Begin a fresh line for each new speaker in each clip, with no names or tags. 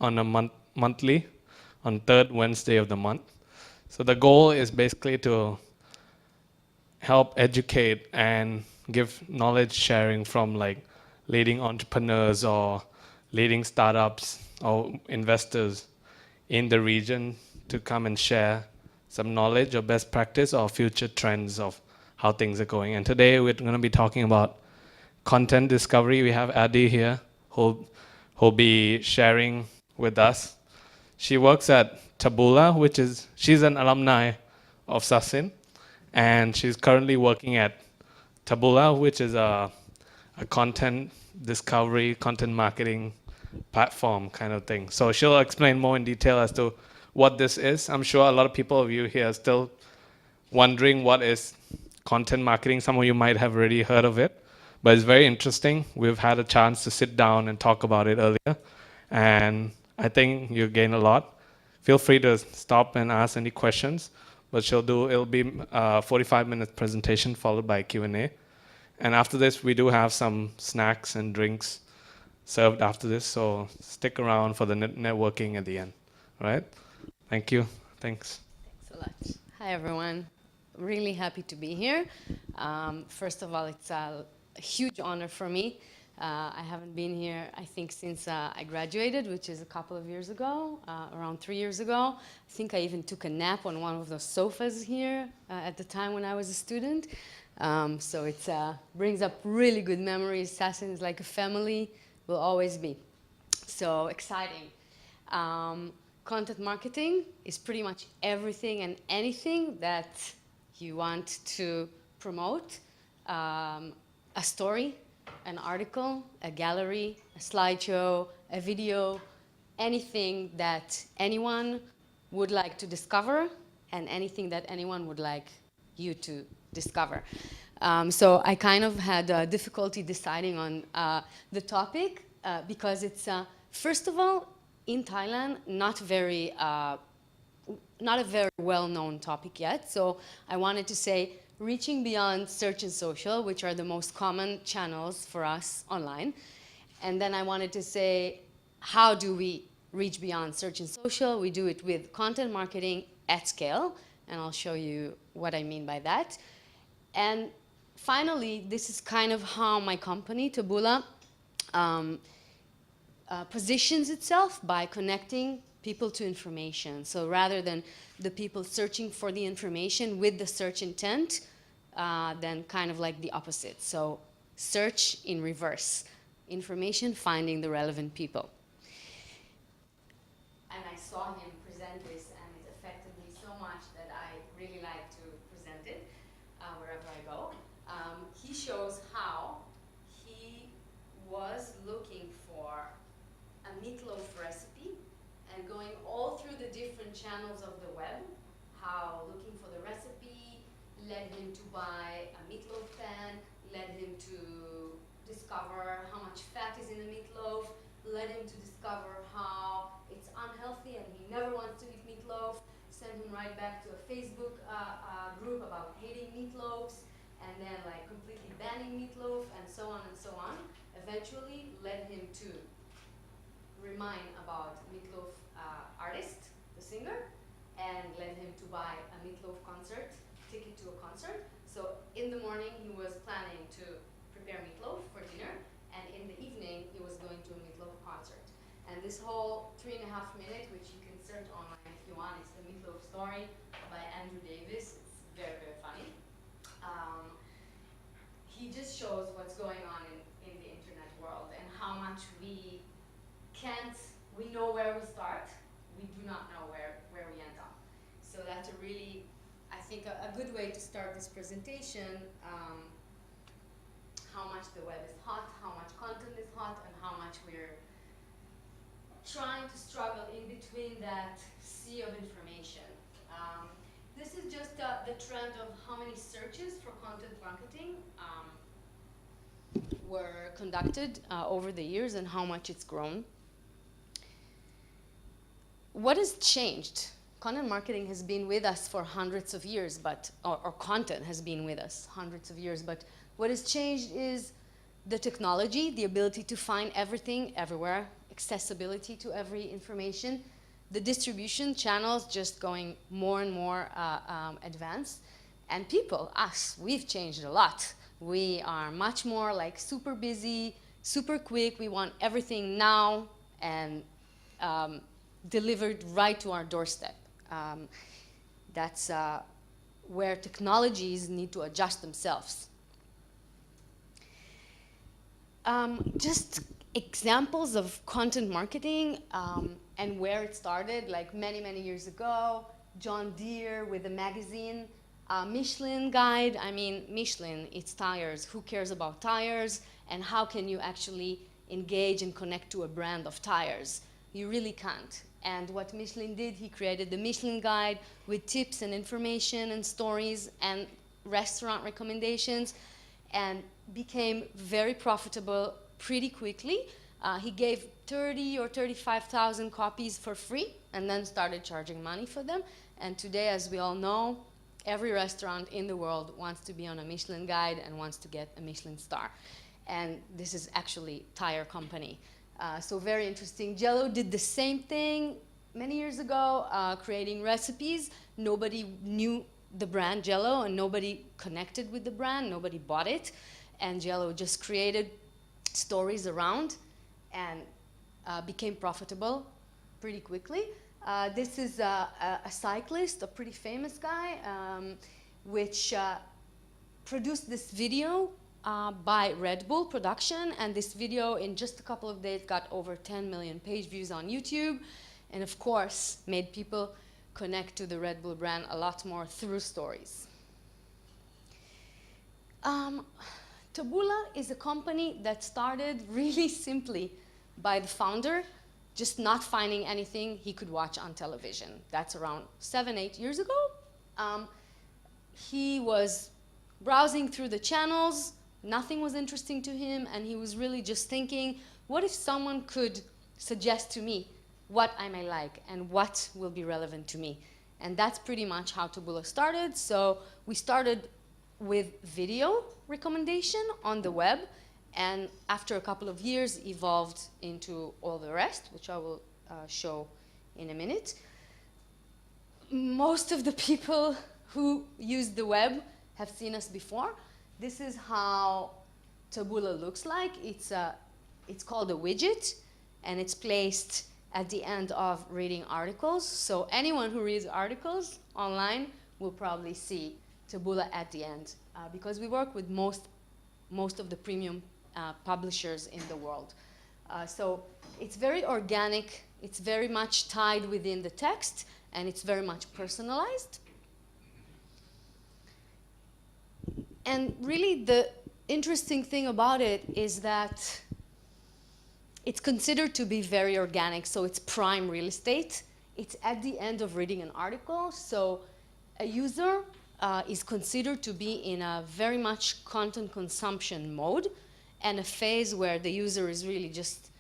on a monthly, on third Wednesday of the month. So the goal is basically to help educate and give knowledge sharing from like leading entrepreneurs or leading startups or investors in the region to come and share some knowledge or best practice or future trends of how things are going. And today we're going to be talking about content discovery. We have Adi here who'll be sharing with us. She works at Taboola, she's an alumni of Sasin, and she's currently working at Taboola, which is a content discovery, content marketing platform kind of thing. So she'll explain more in detail as to what this is. I'm sure a lot of people of you here are still wondering what is content marketing. Some of you might have already heard of it, but it's very interesting. We've had a chance to sit down and talk about it earlier, and I think you'll gain a lot. Feel free to stop and ask any questions, but it'll be a 45-minute presentation followed by Q&A. And after this, we do have some snacks and drinks served after this, so stick around for the networking at the end. All right? Thank you. Thanks.
Thanks a lot. Hi, everyone. Really happy to be here. First of all, it's a huge honor for me. I haven't been here, I think, since I graduated, which is a couple of years ago, around 3 years ago. I think I even took a nap on one of those sofas here at the time when I was a student. So it brings up really good memories. Sasin is like a family, will always be. So exciting. Content marketing is pretty much everything and anything that you want to promote. A story, an article, a gallery, a slideshow, a video, anything that anyone would like to discover and anything that anyone would like you to discover. So I kind of had difficulty deciding on the topic because it's, first of all, in Thailand, not a very well-known topic yet. So I wanted to say, reaching beyond search and social, which are the most common channels for us online. And then I wanted to say, how do we reach beyond search and social? We do it with content marketing at scale, and I'll show you what I mean by that. And finally, this is kind of how my company, Taboola, positions itself by connecting people to information. So rather than the people searching for the information with the search intent, then kind of like the opposite. So search in reverse, information finding the relevant people. And I saw him present this and it affected me so much that I really like to present it wherever I go. He shows how he was looking for a meatloaf recipe and going all through the different channels of the web, how looking for the recipe led him to buy a meatloaf pan, led him to discover how much fat is in a meatloaf, led him to discover how it's unhealthy and he never wants to eat meatloaf, sent him right back to a Facebook group about hating meatloaves, and then like completely banning meatloaf, and so on and so on. Eventually led him to remind about Meatloaf artist, the singer, and led him to buy a Meatloaf ticket to a concert. So in the morning he was planning to prepare meatloaf for dinner, and in the evening he was going to a Meatloaf concert. And this whole 3.5 minutes, which you can search online if you want, it's the Meatloaf story by Andrew Davis. It's very, very funny. He just shows what's going on in the internet world and how much we know where we start, we do not know where we end up. So that's a really, I think, a good way to start this presentation, how much the web is hot, how much content is hot, and how much we're trying to struggle in between that sea of information. This is just the trend of how many searches for content marketing were conducted over the years and how much it's grown. What has changed? Content marketing has been with us for hundreds of years, or content has been with us hundreds of years, but what has changed is the technology, the ability to find everything everywhere accessibility to every information. The distribution channels just going more and more advanced. And people, us, we've changed a lot. We are much more like super busy, super quick. We want everything now and delivered right to our doorstep. That's where technologies need to adjust themselves. Just examples of content marketing and where it started, like many, many years ago. John Deere with a magazine. Michelin guide, I mean, Michelin, it's tires. Who cares about tires? And how can you actually engage and connect to a brand of tires? You really can't. And what Michelin did, he created the Michelin guide with tips and information and stories and restaurant recommendations, and became very profitable pretty quickly. He gave 30 or 35,000 copies for free and then started charging money for them. And today, as we all know, every restaurant in the world wants to be on a Michelin guide and wants to get a Michelin star. And this is actually tire company. So very interesting. Jell-O did the same thing many years ago, creating recipes. Nobody knew the brand Jell-O and nobody connected with the brand, nobody bought it. And Jell-O just created stories around and became profitable pretty quickly. This is a cyclist, a pretty famous guy, which produced this video by Red Bull Production, and this video in just a couple of days got over 10 million page views on YouTube, and of course made people connect to the Red Bull brand a lot more through stories. Taboola is a company that started really simply by the founder just not finding anything he could watch on television. That's around 7, 8 years ago. He was browsing through the channels, nothing was interesting to him, and he was really just thinking, what if someone could suggest to me what I may like and what will be relevant to me? And that's pretty much how Taboola started. So we started with video recommendation on the web, and after a couple of years evolved into all the rest, which I will show in a minute. Most of the people who use the web have seen us before. This is how Taboola looks like. It's called a widget, and it's placed at the end of reading articles. So anyone who reads articles online will probably see Taboola at the end, because we work with most of the premium publishers in the world. So it's very organic, it's very much tied within the text, and it's very much personalized. And really the interesting thing about it is that it's considered to be very organic, so it's prime real estate. It's at the end of reading an article, so a user is considered to be in a very much content consumption mode, and a phase where the user is really just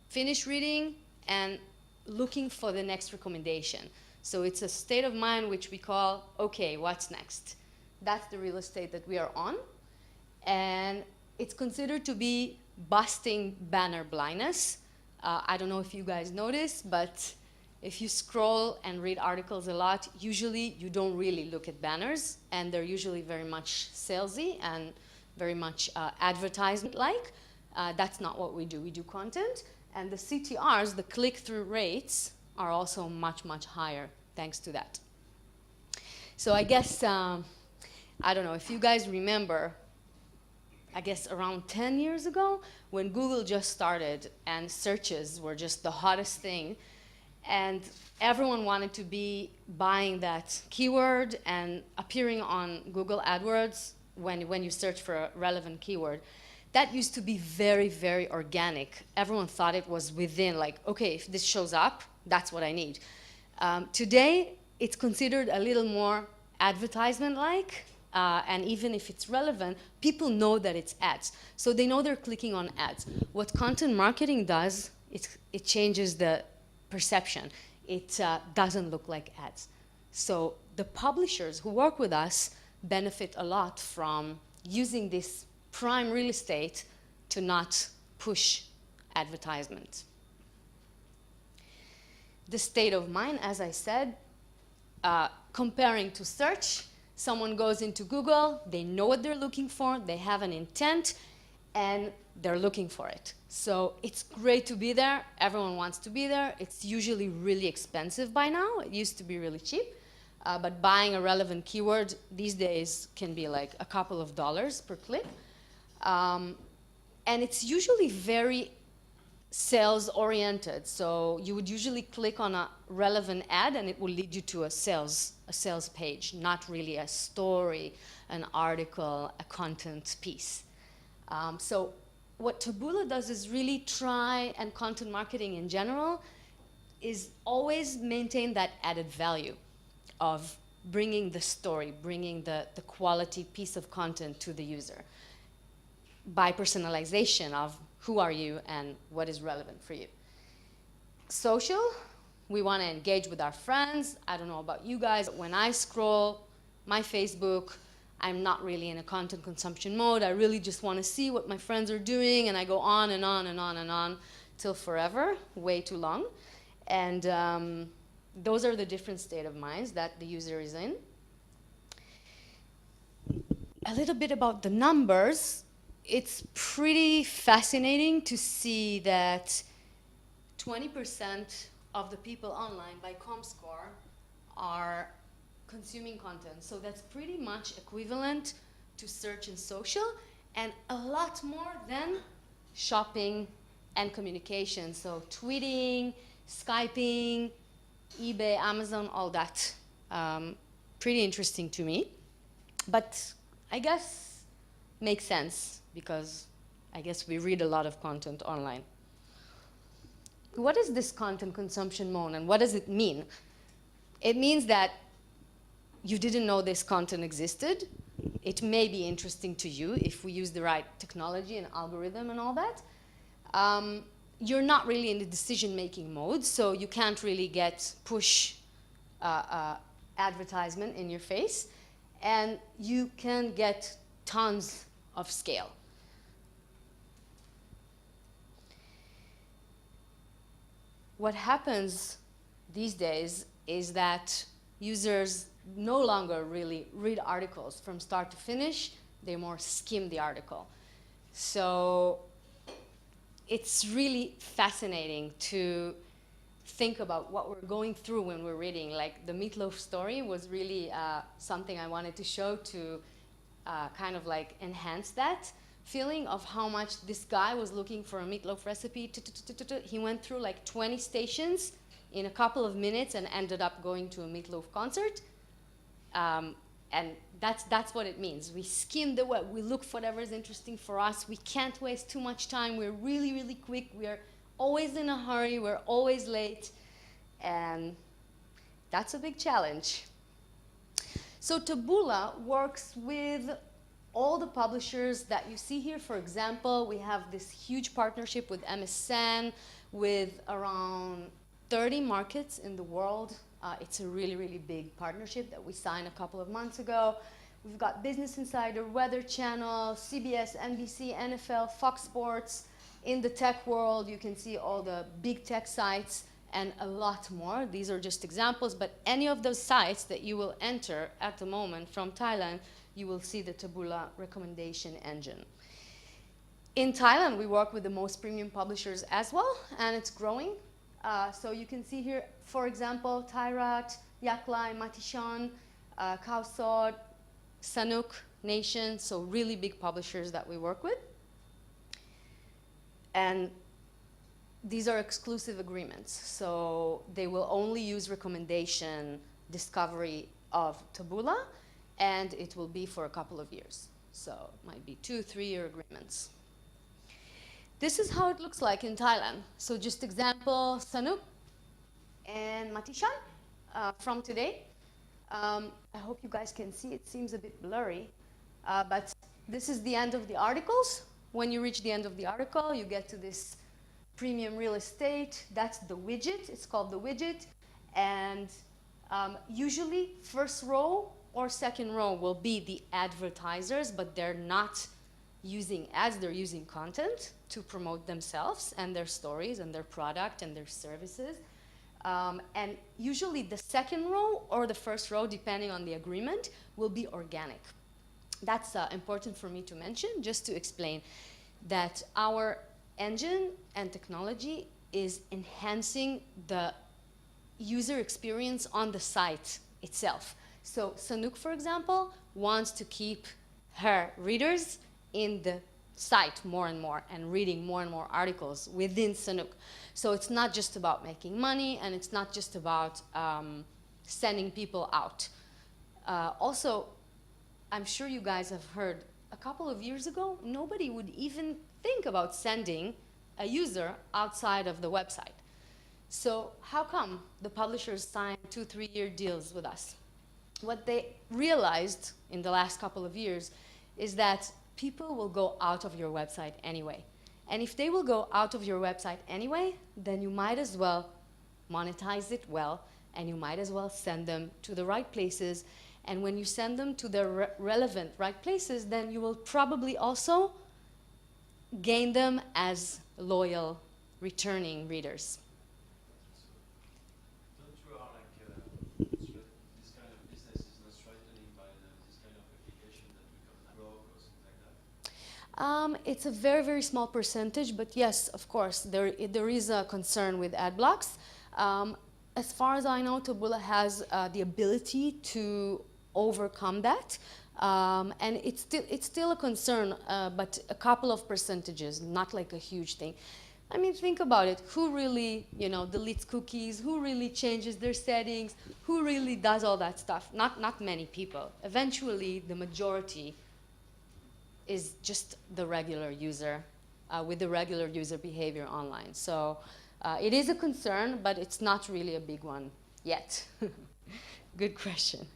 finished reading and looking for the next recommendation. So it's a state of mind which we call, okay, what's next? That's the real estate that we are on. And it's considered to be busting banner blindness. I don't know if you guys notice, but if you scroll and read articles a lot, usually you don't really look at banners, and they're usually very much salesy and very much advertisement-like. That's not what we do. We do content. And the CTRs, the click-through rates, are also much, much higher thanks to that. So I guess, I don't know, if you guys remember, I guess around 10 years ago, when Google just started and searches were just the hottest thing, and everyone wanted to be buying that keyword and appearing on Google AdWords when you search for a relevant keyword. That used to be very, very organic. Everyone thought it was within, like, okay, if this shows up, that's what I need. Today, it's considered a little more advertisement-like, and even if it's relevant, people know that it's ads. So they know they're clicking on ads. What content marketing does, it changes the perception. It doesn't look like ads. So the publishers who work with us benefit a lot from using this prime real estate to not push advertisement. the state of mind, as I said, comparing to search, someone goes into Google, they know what they're looking for, they have an intent, and they're looking for it. So it's great to be there. Everyone wants to be there. It's usually really expensive by now. It used to be really cheap. But buying a relevant keyword these days can be like a couple of dollars per click. And it's usually very sales oriented. So you would usually click on a relevant ad and it will lead you to a sales page, not really a story, an article, a content piece. So what Taboola does is really try, and content marketing in general, is always maintain that added value of bringing the story, bringing the quality piece of content to the user by personalization of who are you and what is relevant for you. Social, we want to engage with our friends. I don't know about you guys. When I scroll my Facebook, I'm not really in a content consumption mode. I really just want to see what my friends are doing, and I go on and on and on and on till forever, way too long. And those are the different state of minds that the user is in. A little bit about the numbers. It's pretty fascinating to see that 20% of the people online by ComScore are consuming content. So that's pretty much equivalent to search and social, and a lot more than shopping and communication. So tweeting, Skyping, eBay, Amazon, all that. Pretty interesting to me. But I guess makes sense because I guess we read a lot of content online. What is this content consumption mode and what does it mean? It means that you didn't know this content existed. It may be interesting to you if we use the right technology and algorithm and all that. You're not really in the decision-making mode, so you can't really get push advertisement in your face, and you can get tons of scale. What happens these days is that users no longer really read articles from start to finish. They more skim the article. So it's really fascinating to think about what we're going through when we're reading. Like the meatloaf story was really something I wanted to show to kind of like enhance that feeling of how much this guy was looking for a meatloaf recipe. He went through like 20 stations in a couple of minutes and ended up going to a meatloaf concert. And that's what it means. We skim the web. We look for whatever is interesting for us. We can't waste too much time. We're really, really quick. We are always in a hurry. We're always late. And that's a big challenge. So Taboola works with all the publishers that you see here. For example, we have this huge partnership with MSN with around 30 markets in the world. It's a really, really big partnership that we signed a couple of months ago. We've got Business Insider, Weather Channel, CBS, NBC, NFL, Fox Sports. In the tech world, you can see all the big tech sites and a lot more. These are just examples, but any of those sites that you will enter at the moment from Thailand, you will see the Taboola recommendation engine. In Thailand, we work with the most premium publishers as well, and it's growing. So you can see here, for example, Thairat, Yaklai, Matishan, Kausod, Sanuk, Nation, so really big publishers that we work with. And these are exclusive agreements, so they will only use recommendation discovery of Taboola, and it will be for a couple of years. So it might be 2-3-year agreements. This is how it looks like in Thailand. So just example, Sanuk and Matishan from today. I hope you guys can see. It seems a bit blurry, but this is the end of the articles. When you reach the end of the article, you get to this premium real estate. That's the widget. It's called the widget. And usually first row or second row will be the advertisers, but they're not using ads, they're using content to promote themselves and their stories and their product and their services. And usually the second row or the first row, depending on the agreement, will be organic. That's important for me to mention, just to explain that our engine and technology is enhancing the user experience on the site itself. So Sanook, for example, wants to keep her readers in the site more and reading more and more articles within Sanook. So it's not just about making money, and it's not just about sending people out. Also, I'm sure you guys have heard a couple of years ago, nobody would even think about sending a user outside of the website. So how come the publishers sign 2-3 year deals with us? What they realized in the last couple of years is that people will go out of your website anyway. And if they will go out of your website anyway, then you might as well monetize it well, and you might as well send them to the right places. And when you send them to the relevant right places, then you will probably also gain them as loyal, returning readers.
Don't you are like this kind of business is not threatening by this kind of application that become broke or something like that?
It's a very, very small percentage, but yes, of course, there is a concern with ad blocks. As far as I know, Taboola has the ability to overcome that, and it's still a concern, but a couple of percentages, not like a huge thing. I mean, think about it. Who really, deletes cookies? Who really changes their settings? Who really does all that stuff? Not many people. Eventually, the majority is just the regular user with the regular user behavior online. So it is a concern, but it's not really a big one yet. Good question.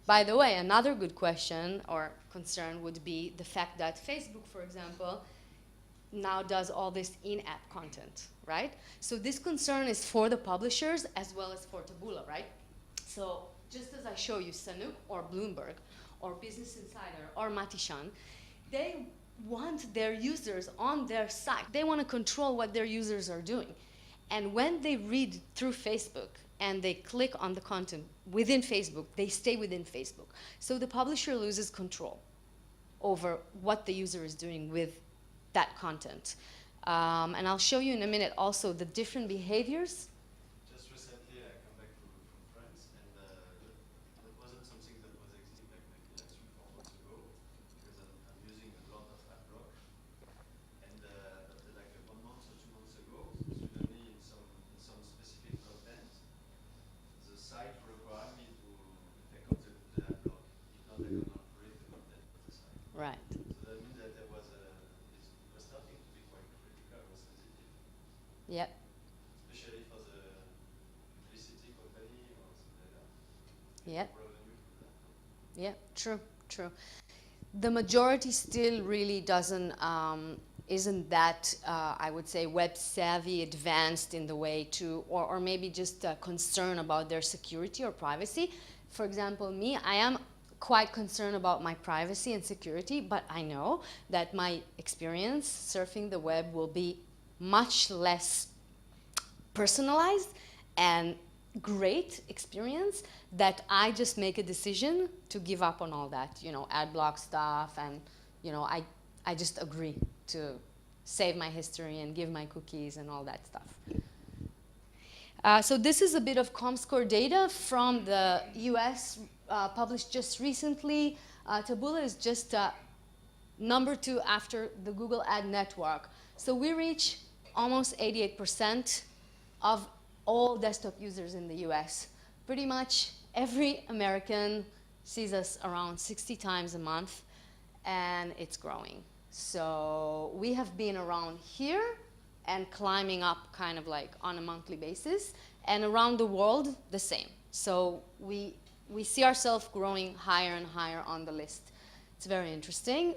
By the way, another good question or concern would be the fact that Facebook, for example, now does all this in-app content, right? So this concern is for the publishers as well as for Taboola, right? So just as I show you Sanook or Bloomberg or Business Insider or Matishan, they want their users on their site. They want to control what their users are doing. And when they read through Facebook and they click on the content within Facebook, they stay within Facebook. So the publisher loses control over what the user is doing with that content. And I'll show you in a minute also the different behaviors.
Just recently, I come back from France, and that wasn't something that was existing like maybe like 3-4 months ago, because I'm using a lot of ad block. And like 1 month or 2 months ago, suddenly in some specific content, the site required me to take off the ad block. If not, I cannot read the content of the site.
Right.
So that means that it was starting to be quite critical or sensitive.
Yep.
Especially for the publicity company or something like that.
Yep.
Revenue from that.
Yeah, true. The majority still really isn't that, I would say, web savvy, advanced in the way to, or maybe just concerned about their security or privacy. For example, me, I am quite concerned about my privacy and security, but I know that my experience surfing the web will be much less personalized and great experience that I just make a decision to give up on all that, ad block stuff, and I just agree to save my history and give my cookies and all that stuff. So this is a bit of Comscore data from the US, published just recently. Taboola is just number 2 after the Google Ad Network. So we reach almost 88% of all desktop users in the US. Pretty much every American sees us around 60 times a month, and it's growing. So we have been around here and climbing up kind of like on a monthly basis, and around the world the same. So we see ourselves growing higher and higher on the list. It's very interesting.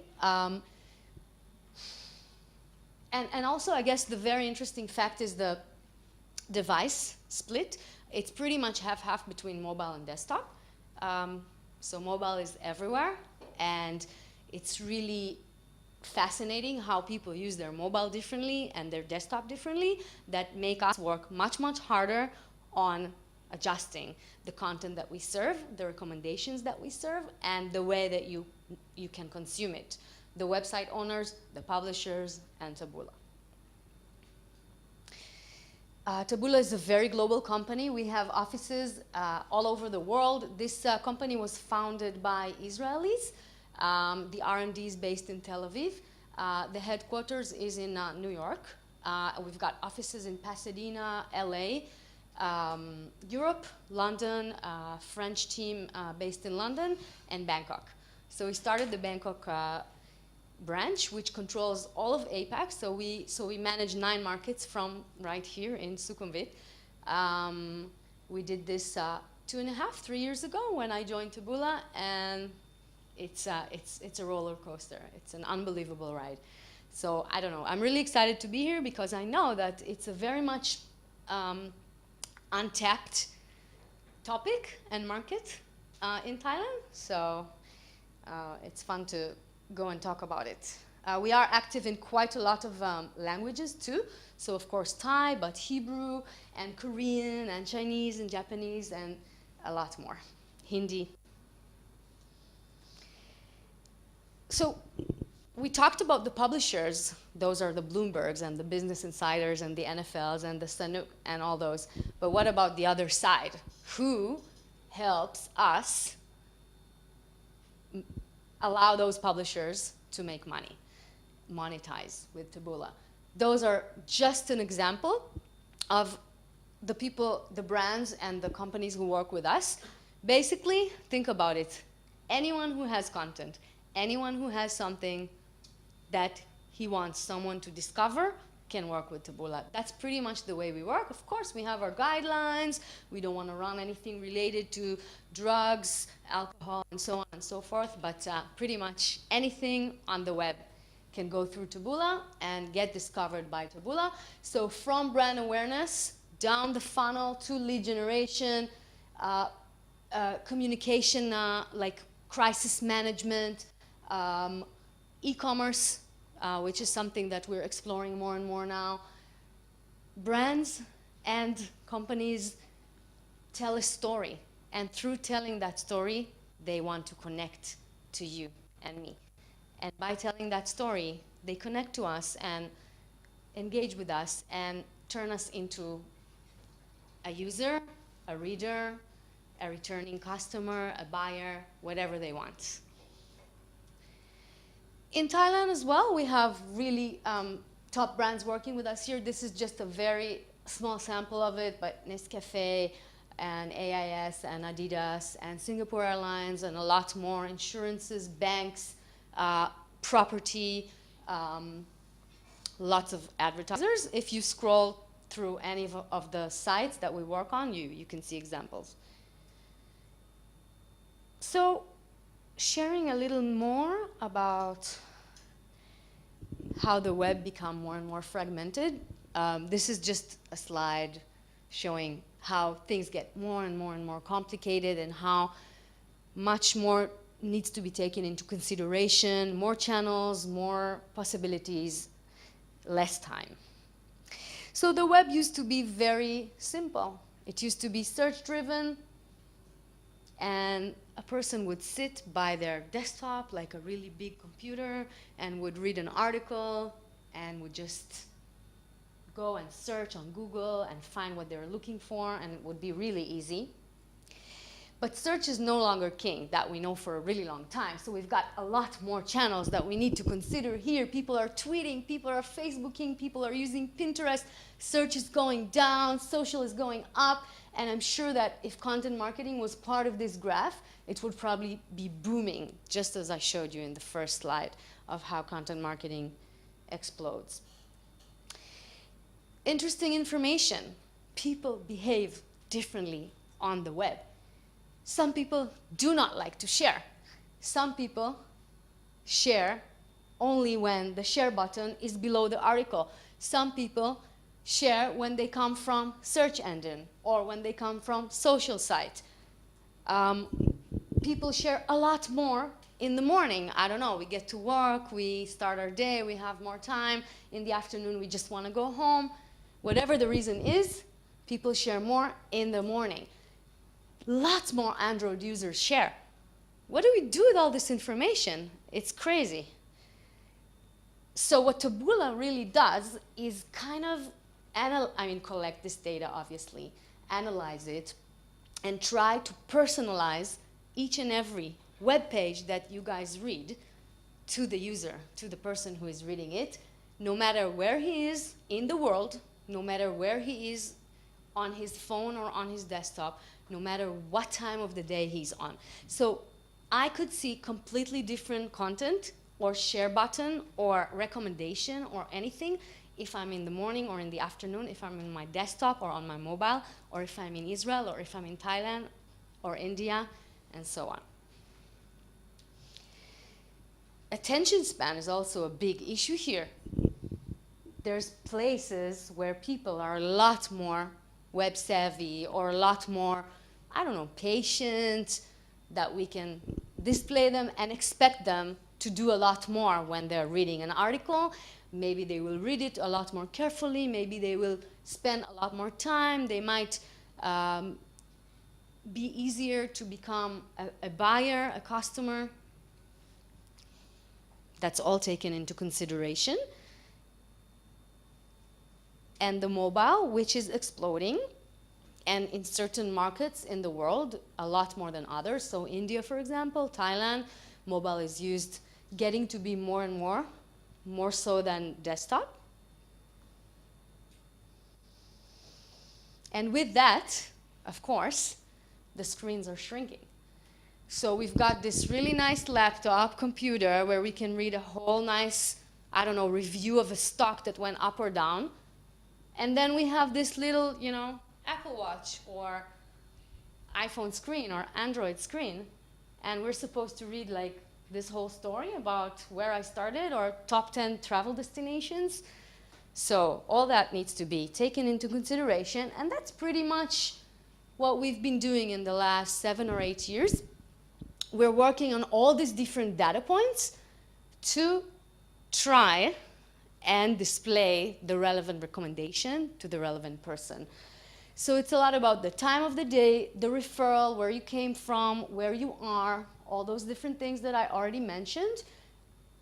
And also, I guess the very interesting fact is the device split. It's pretty much half-half between mobile and desktop. So mobile is everywhere, and it's really fascinating how people use their mobile differently and their desktop differently that make us work much, much harder on adjusting the content that we serve, the recommendations that we serve, and the way that you can consume it. The website owners, the publishers, and Taboola. Taboola is a very global company. We have offices all over the world. This company was founded by Israelis. The R&D is based in Tel Aviv. The headquarters is in New York. We've got offices in Pasadena, LA, Europe, London, French team based in London, and Bangkok. So we started the Bangkok branch, which controls all of APAC. So we manage 9 markets from right here in Sukhumvit. We did this 2.5, 3 years ago when I joined Taboola, and it's a roller coaster. It's an unbelievable ride. So I don't know. I'm really excited to be here because I know that it's a very much untapped topic and market in Thailand. So it's fun to go and talk about it. We are active in quite a lot of languages too. So of course Thai, but Hebrew and Korean and Chinese and Japanese and a lot more. Hindi. So we talked about the publishers. Those are the Bloombergs and the Business Insiders and the NFLs and the Sanuk and all those. But what about the other side? Who helps us allow those publishers to make money, monetize with Taboola? Those are just an example of the people, the brands, and the companies who work with us. Basically, think about it. Anyone who has content, anyone who has something that he wants someone to discover can work with Taboola. That's pretty much the way we work. Of course, we have our guidelines. We don't want to run anything related to drugs, alcohol, and so on and so forth. But pretty much anything on the web can go through Taboola and get discovered by Taboola. So from brand awareness, down the funnel to lead generation, communication like crisis management, e-commerce, which is something that we're exploring more and more now. Brands and companies tell a story, and through telling that story, they want to connect to you and me. And by telling that story, they connect to us and engage with us and turn us into a user, a reader, a returning customer, a buyer, whatever they want. In Thailand as well, we have really top brands working with us here. This is just a very small sample of it, but Nescafe and AIS and Adidas and Singapore Airlines and a lot more, insurances, banks, property, lots of advertisers. If you scroll through any of the sites that we work on, you can see examples. So, sharing a little more about how the web become more and more fragmented. This is just a slide showing how things get more and more and more complicated and how much more needs to be taken into consideration, more channels, more possibilities, less time. So the web used to be very simple. It used to be search-driven, and a person would sit by their desktop, like a really big computer, and would read an article and would just go and search on Google and find what they were looking for, and it would be really easy. But search is no longer king, that we know for a really long time. So we've got a lot more channels that we need to consider here. People are tweeting, people are Facebooking, people are using Pinterest. Search is going down, social is going up. And I'm sure that if content marketing was part of this graph, it would probably be booming, just as I showed you in the first slide of how content marketing explodes. Interesting information. People behave differently on the web. Some people do not like to share. Some people share only when the share button is below the article. Some people share when they come from search engine or when they come from social site. People share a lot more in the morning. I don't know, we get to work, we start our day, we have more time. In the afternoon, we just want to go home. Whatever the reason is, People share more in the morning. Lots more Android users share. What do we do with all this information? It's crazy. So what Taboola really does is kind of collect this data, obviously, analyze it, and try to personalize each and every web page that you guys read to the user, to the person who is reading it, no matter where he is in the world, no matter where he is on his phone or on his desktop, no matter what time of the day he's on. So I could see completely different content or share button or recommendation or anything if I'm in the morning or in the afternoon, if I'm in my desktop or on my mobile, or if I'm in Israel, or if I'm in Thailand or India, and so on. Attention span is also a big issue here. There's places where people are a lot more web savvy or a lot more, I don't know, patient, that we can display them and expect them to do a lot more when they're reading an article. Maybe they will read it a lot more carefully. Maybe they will spend a lot more time. They might be easier to become a buyer, a customer. That's all taken into consideration. And the mobile, which is exploding, and in certain markets in the world, a lot more than others. So India, for example, Thailand, mobile is used, getting to be more and more so than desktop. And with that, of course, the screens are shrinking. So we've got this really nice laptop computer where we can read a whole nice, I don't know, review of a stock that went up or down. And then we have this little, you know, Apple Watch or iPhone screen or Android screen, and we're supposed to read like this whole story about where I started or top 10 travel destinations. So all that needs to be taken into consideration, and that's pretty much what we've been doing in the last 7 or 8 years. We're working on all these different data points to try and display the relevant recommendation to the relevant person. So it's a lot about the time of the day, the referral, where you came from, where you are, all those different things that I already mentioned.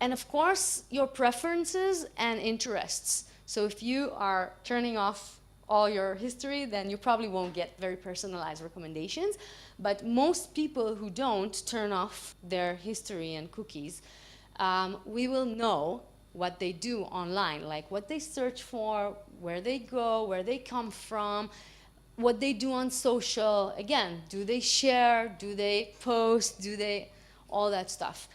And of course, your preferences and interests. So if you are turning off all your history, then you probably won't get very personalized recommendations. But most people who don't turn off their history and cookies, we will know what they do online, like what they search for, where they go, where they come from, what they do on social. Again, do they share, do they post, do they, all that stuff.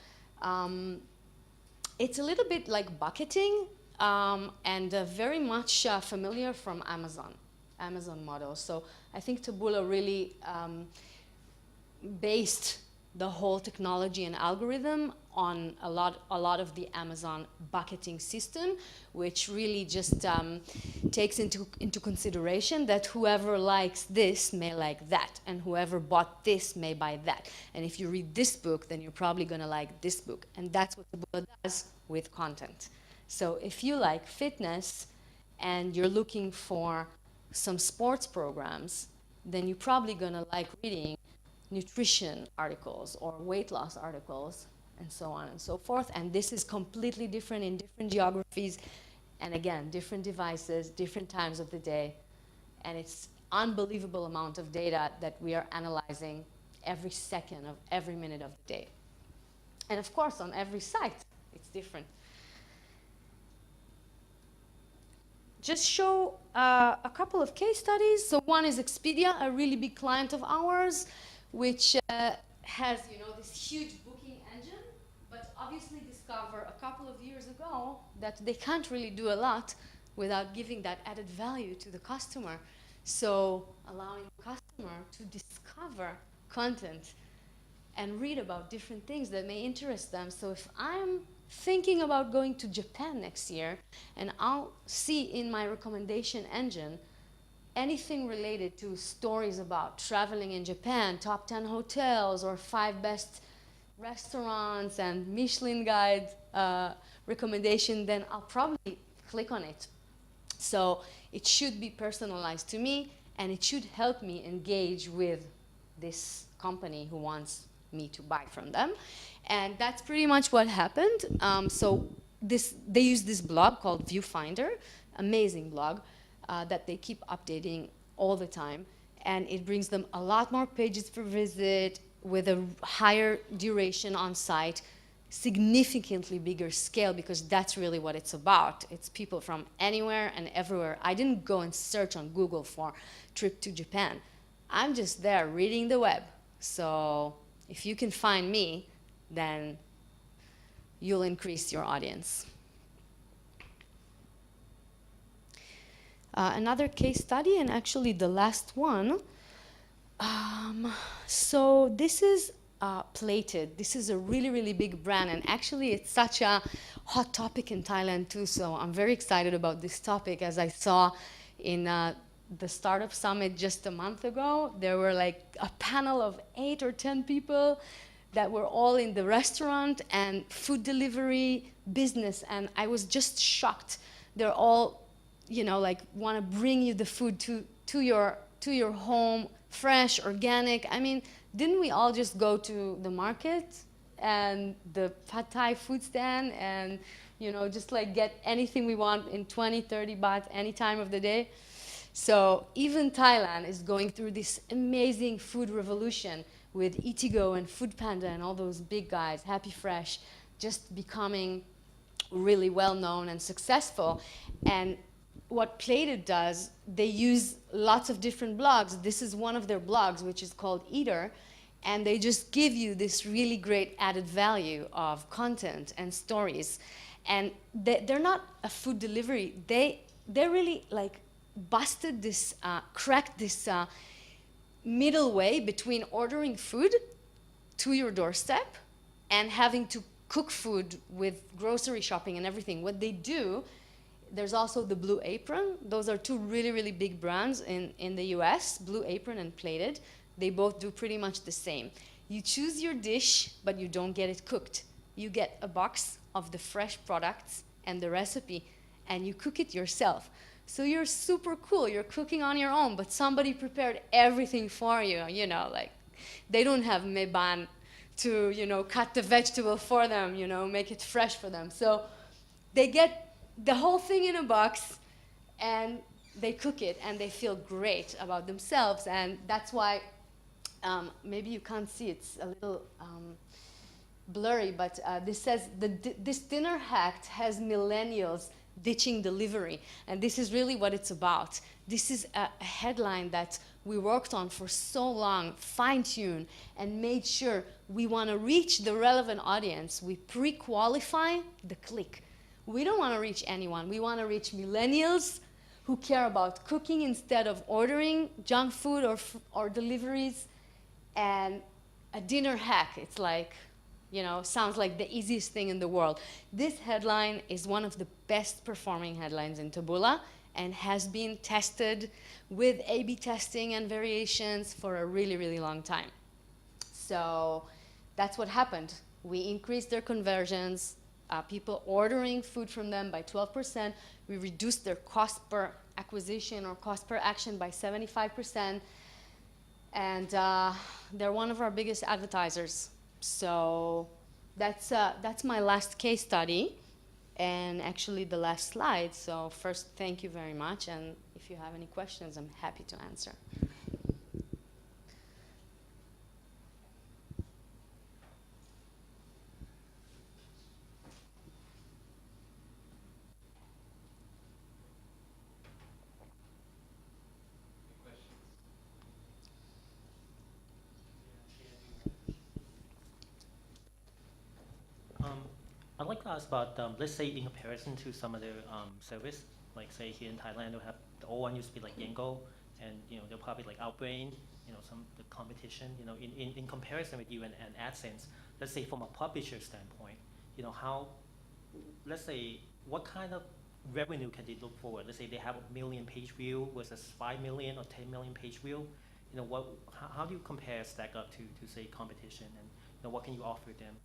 It's a little bit like bucketing and very much familiar from Amazon model. So I think Taboola really based the whole technology and algorithm on a lot of the Amazon bucketing system, which really just takes into consideration that whoever likes this may like that, and whoever bought this may buy that. And if you read this book, then you're probably gonna like this book. And that's what Taboola does with content. So if you like fitness and you're looking for some sports programs, then you're probably gonna like reading nutrition articles or weight loss articles and so on and so forth. And this is completely different in different geographies, and again, different devices, different times of the day. And it's unbelievable amount of data that we are analyzing every second of every minute of the day. And of course, on every site, it's different. Just show a couple of case studies. So one is Expedia, a really big client of ours, which has, you know, this huge booking engine, but obviously discovered a couple of years ago that they can't really do a lot without giving that added value to the customer. So allowing the customer to discover content and read about different things that may interest them. So if I'm thinking about going to Japan next year, and I'll see in my recommendation engine anything related to stories about traveling in Japan, top 10 hotels, or 5 best restaurants and Michelin guide recommendation, then I'll probably click on it. So it should be personalized to me, and it should help me engage with this company who wants me to buy from them. And that's pretty much what happened. So they use this blog called Viewfinder, amazing blog that they keep updating all the time. And it brings them a lot more pages per visit with a higher duration on site, significantly bigger scale, because that's really what it's about. It's people from anywhere and everywhere. I didn't go and search on Google for trip to Japan. I'm just there reading the web. So if you can find me, then you'll increase your audience. Another case study, and actually the last one. So this is Plated. This is a really, really big brand, and actually it's such a hot topic in Thailand too, so I'm very excited about this topic. As I saw in the Startup Summit just a month ago, there were like a panel of 8 or 10 people that were all in the restaurant and food delivery business, and I was just shocked. They're all, you know, like want to bring you the food to your home, fresh, organic. I mean, didn't we all just go to the market and the Pad Thai food stand and, you know, just like get anything we want in 20, 30 baht any time of the day? So even Thailand is going through this amazing food revolution with Eatigo and Foodpanda and all those big guys, Happy Fresh, just becoming really well known and successful. And what Plated does, they use lots of different blogs. This is one of their blogs, which is called Eater, and they just give you this really great added value of content and stories. And they're not a food delivery. They're really like busted this, cracked this middle way between ordering food to your doorstep and having to cook food with grocery shopping and everything. What they do, there's also the Blue Apron. Those are 2 really, really big brands in the US, Blue Apron and Plated. They both do pretty much the same. You choose your dish, but you don't get it cooked. You get a box of the fresh products and the recipe, and you cook it yourself. So you're super cool. You're cooking on your own, but somebody prepared everything for you. You know, like they don't have meban to, you know, cut the vegetable for them, you know, make it fresh for them. So they get the whole thing in a box, and they cook it, and they feel great about themselves. And that's why maybe you can't see, it's a little blurry, but this says this dinner hack has millennials ditching delivery, and this is really what it's about. This is a headline that we worked on for so long, fine-tuned, and made sure we want to reach the relevant audience. We pre-qualify the click. We don't want to reach anyone. We want to reach millennials who care about cooking instead of ordering junk food or deliveries. And a dinner hack, it's like, you know, sounds like the easiest thing in the world. This headline is one of the best performing headlines in Taboola and has been tested with A/B testing and variations for a really, really long time. So that's what happened. We increased their conversions, people ordering food from them by 12%. We reduced their cost per acquisition or cost per action by 75%. And they're one of our biggest advertisers. So that's my last case study, and actually the last slide. So first, thank you very much, and if you have any questions, I'm happy to answer.
I'd like to ask about, let's say in comparison to some other service, like say here in Thailand, we have the old one used to be like Yango, and you know they're probably like Outbrain, you know, some the competition, you know, in comparison with you and AdSense. Let's say from a publisher standpoint, you know, how, let's say, what kind of revenue can they look forward? Let's say they have 1 million page view versus 5 million or 10 million page view. You know, how do you stack up to say competition, and you know, what can you offer them?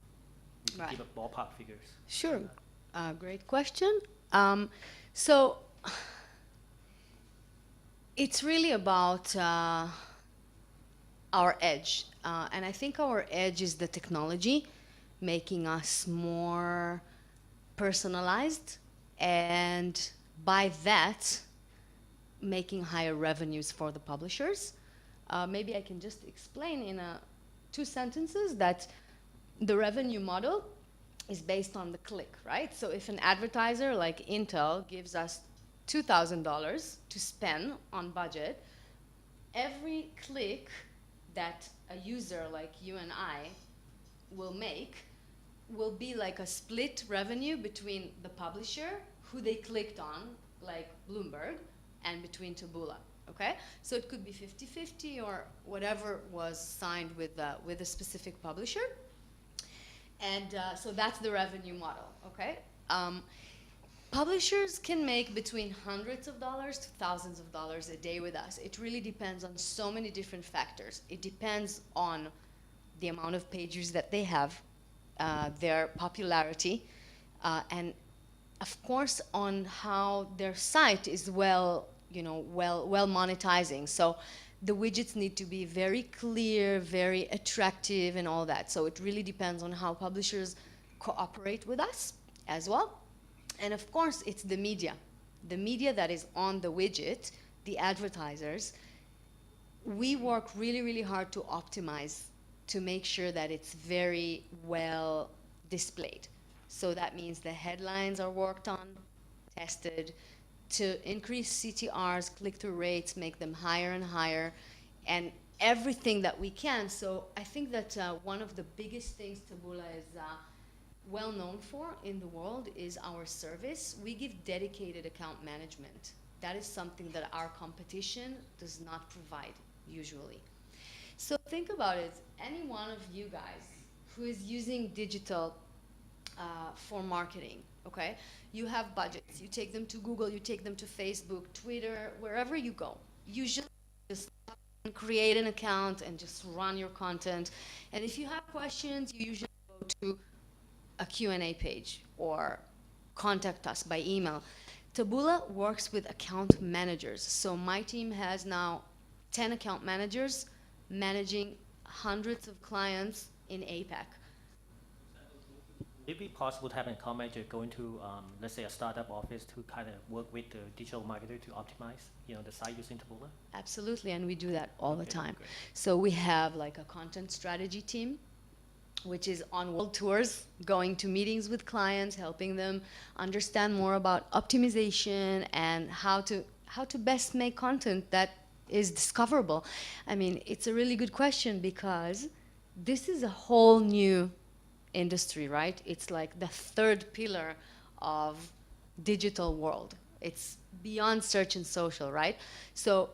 You can give a ballpark figures.
Sure. Great question. So It's really about our edge. And I think our edge is the technology, making us more personalized, and by that, making higher revenues for the publishers. Maybe I can just explain in two sentences that the revenue model is based on the click, right? So if an advertiser like Intel gives us $2,000 to spend on budget, every click that a user like you and I will make will be like a split revenue between the publisher, who they clicked on, like Bloomberg, and between Taboola. Okay? So it could be 50-50 or whatever was signed with a specific publisher. And so that's the revenue model. Okay? Publishers can make between hundreds of dollars to thousands of dollars a day with us. It really depends on so many different factors. It depends on the amount of page views that they have, their popularity, and of course on how their site is well monetizing. So the widgets need to be very clear, very attractive, and all that. So it really depends on how publishers cooperate with us as well. And of course, it's the media that is on the widget, the advertisers. We work really, really hard to optimize, to make sure that it's very well displayed. So that means the headlines are worked on, tested, to increase CTRs, click-through rates, make them higher and higher, and everything that we can. So I think that one of the biggest things Taboola is well known for in the world is our service. We give dedicated account management. That is something that our competition does not provide usually. So think about it. Any one of you guys who is using digital for marketing, okay? You have budgets. You take them to Google, you take them to Facebook, Twitter, wherever you go. Usually just create an account and just run your content. And if you have questions, you usually go to a Q&A page or contact us by email. Taboola works with account managers. So my team has now 10 account managers managing hundreds of clients in APAC.
Would it be possible to have an account manager go into, let's say, a startup office to kind of work with the digital marketer to optimize, the site using Taboola?
Absolutely, and we do that all the time.
Great.
So we have like a content strategy team, which is on world tours, going to meetings with clients, helping them understand more about optimization and how to best make content that is discoverable. I mean, it's a really good question because this is a whole new industry, right? It's like the third pillar of digital world. It's beyond search and social, right? So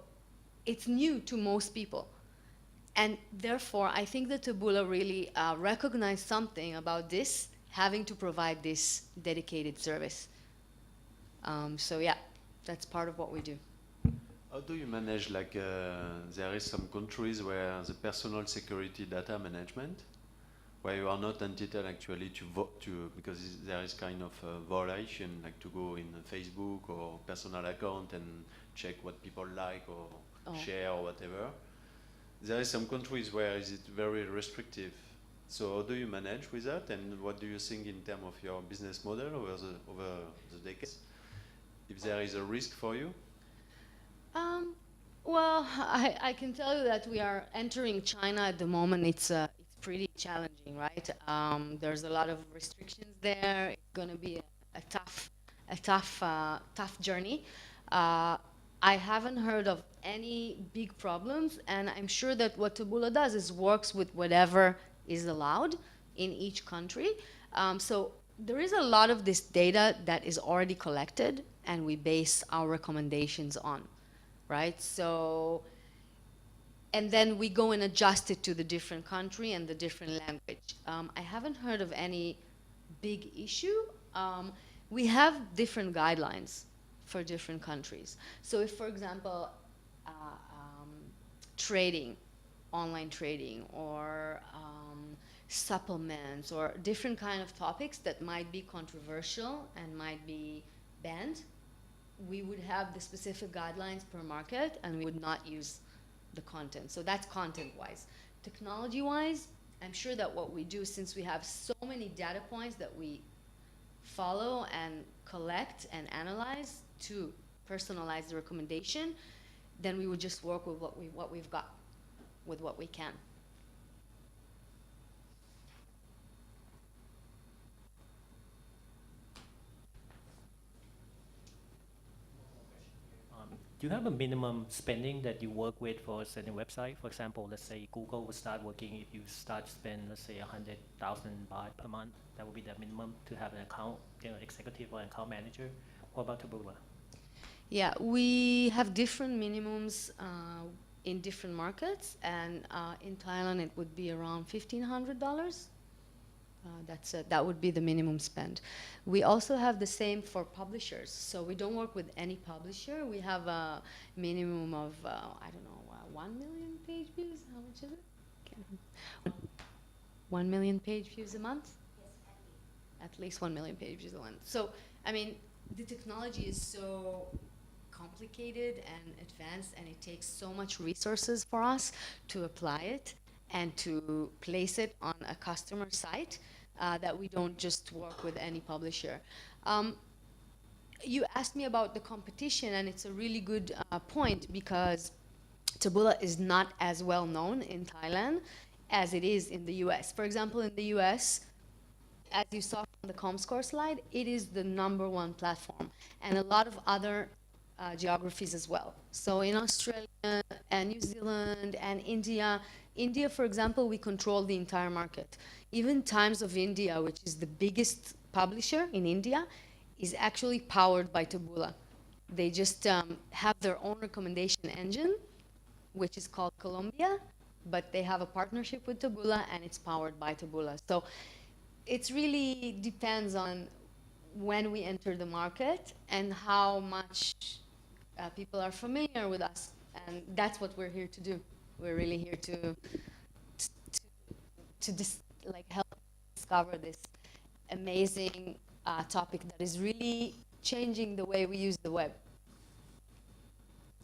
it's new to most people. And therefore, I think that Taboola really recognized something about this, having to provide this dedicated service. So yeah, that's part of what we do.
How do you manage, like, there is some countries where the personal security data management, where you are not entitled actually to because there is kind of a violation, like to go in Facebook or personal account and check what people like or share or whatever. There is some countries where is it very restrictive. So how do you manage with that, and what do you think in terms of your business model over the decades? If there is a risk for you?
Well, I can tell you that we are entering China at the moment. It's pretty challenging, right? There's a lot of restrictions there. It's going to be a tough journey. I haven't heard of any big problems, and I'm sure that what Taboola does is works with whatever is allowed in each country. So there is a lot of this data that is already collected, and we base our recommendations on, right? So, and then we go and adjust it to the different country and the different language. I haven't heard of any big issue. We have different guidelines for different countries. So if, for example, trading, online trading, or supplements, or different kind of topics that might be controversial and might be banned, we would have the specific guidelines per market and we would not use the content. So that's content-wise. Technology-wise, I'm sure that what we do, since we have so many data points that we follow and collect and analyze to personalize the recommendation, then we would just work with what we've got, with what we can.
Do you have a minimum spending that you work with for a certain website? For example, let's say Google would start working if you start to spend, let's say, 100,000 baht per month. That would be the minimum to have an account, executive or account manager. What about Taboola?
Yeah, we have different minimums in different markets, and in Thailand it would be around $1,500. That would be the minimum spend. We also have the same for publishers. So we don't work with any publisher. We have a minimum of, I don't know, 1 million page views. How much is it? 1 million page views a month? Yes, at least 1 million page views a month. So, I mean, the technology is so complicated and advanced, and it takes so much resources for us to apply it and to place it on a customer site that we don't just work with any publisher. You asked me about the competition, and it's a really good point, because Taboola is not as well known in Thailand as it is in the US. For example, in the US, as you saw from the ComScore slide, it is the #1 platform, and a lot of other geographies as well. So in Australia and New Zealand and India, for example, we control the entire market. Even Times of India, which is the biggest publisher in India, is actually powered by Taboola. They just have their own recommendation engine, which is called Columbia, but they have a partnership with Taboola, and it's powered by Taboola. So it really depends on when we enter the market and how much people are familiar with us, and that's what we're here to do. We're really here to help discover this amazing topic that is really changing the way we use the web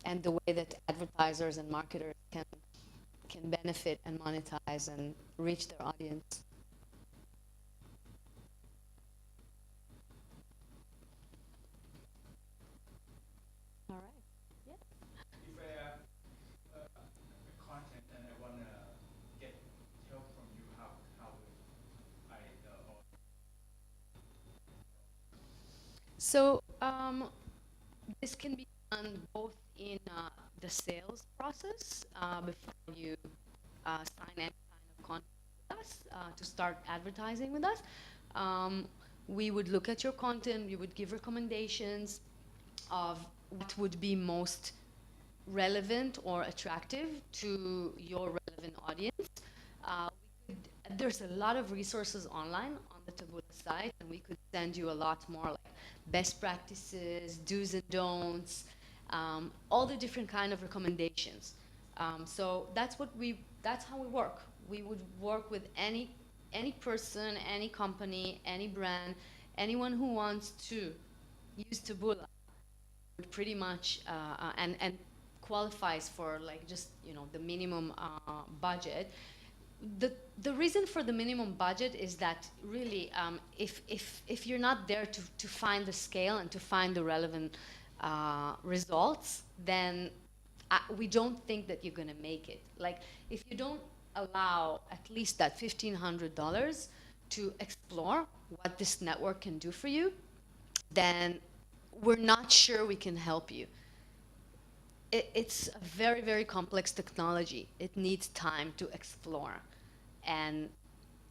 and the way that advertisers and marketers can benefit and monetize and reach their audience. All right. Yeah.
If I have content and I want to get help from you, how would I
So this can be done both in the sales process before you sign any kind of contract with us to start advertising with us. We would look at your content, we would give recommendations of what would be most relevant or attractive to your relevant audience. There's a lot of resources online on the Taboola site, and we could send you a lot more, like best practices, do's and don'ts, all the different kind of recommendations. So that's how we work. We would work with any person, any company, any brand, anyone who wants to use Taboola would pretty much and qualifies for like just the minimum budget. The reason for the minimum budget is that really if you're not there to find the scale and to find the relevant results, then we don't think that you're going to make it. Like if you don't allow at least that $1,500 to explore what this network can do for you, then we're not sure we can help you. It's a very, very complex technology. It needs time to explore and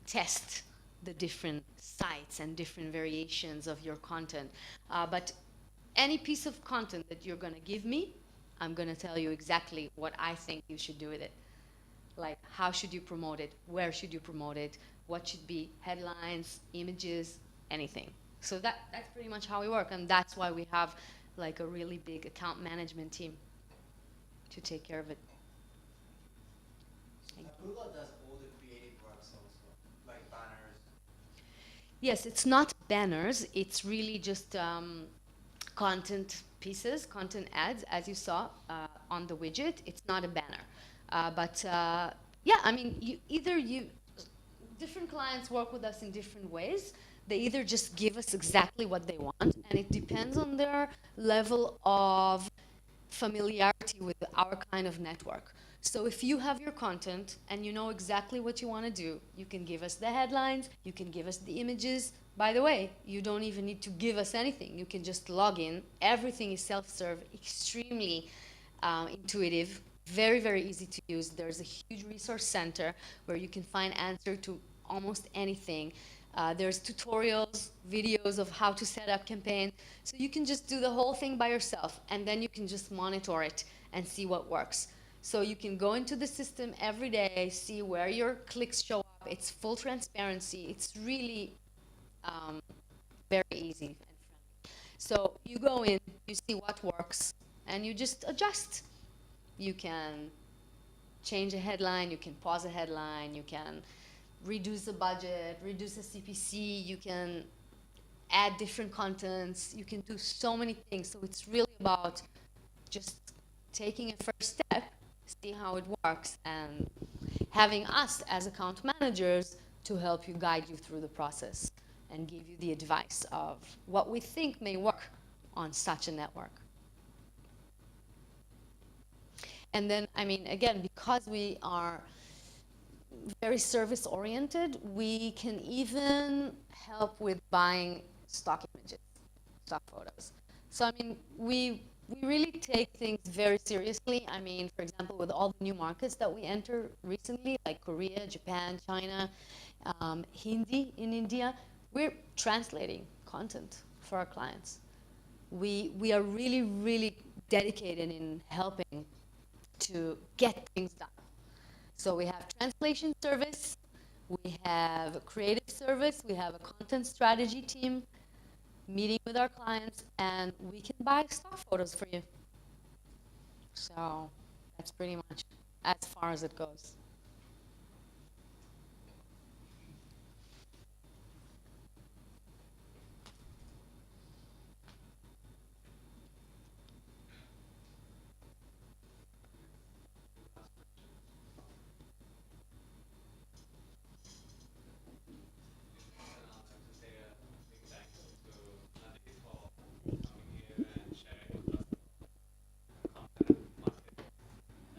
test the different sites and different variations of your content. But any piece of content that you're going to give me, I'm going to tell you exactly what I think you should do with it. Like, how should you promote it? Where should you promote it? What should be headlines, images, anything. So that's pretty much how we work, and that's why we have like a really big account management team to take care of it.
Google does all the creative works also, like banners.
Yes, it's not banners. It's really just content pieces, content ads, as you saw on the widget. It's not a banner. Yeah, I mean, different clients work with us in different ways. They either just give us exactly what they want, and it depends on their level of familiarity with our kind of network. So if you have your content and you know exactly what you want to do, you can give us the headlines, you can give us the images. By the way, you don't even need to give us anything. You can just log in. Everything is self-serve, extremely intuitive, very, very easy to use. There's a huge resource center where you can find answer to almost anything. There's tutorials, videos of how to set up campaign. So you can just do the whole thing by yourself, and then you can just monitor it and see what works. So you can go into the system every day, see where your clicks show up. It's full transparency. It's really very easy and friendly. So you go in, you see what works, and you just adjust. You can change a headline, you can pause a headline, you can reduce the budget, reduce the CPC, you can add different contents, you can do so many things. So it's really about just taking a first step, see how it works, and having us as account managers to help you guide you through the process and give you the advice of what we think may work on such a network. And then, I mean, again, because we are very service oriented, we can even help with buying stock images, stock photos. So, I mean, we really take things very seriously. I mean, for example, with all the new markets that we enter recently, like Korea, Japan, China, Hindi in India, we're translating content for our clients. We are really, really dedicated in helping to get things done. So we have translation service, we have a creative service, we have a content strategy team, meeting with our clients, and we can buy stock photos for you. So that's pretty much as far as it goes.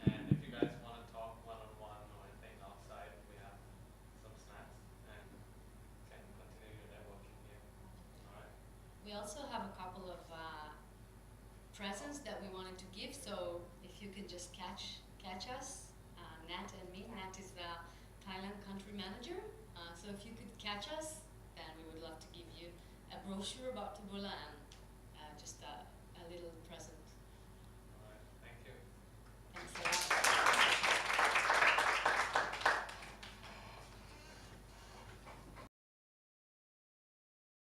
And if you guys want to talk one-on-one or anything outside, we have some snacks and can continue your networking here. All right.
We also have a couple of presents that we wanted to give. So if you can just catch us, Nat and me. Nat is the Thailand country manager. So if you could catch us, then we would love to give you a brochure about Taboola and just a little present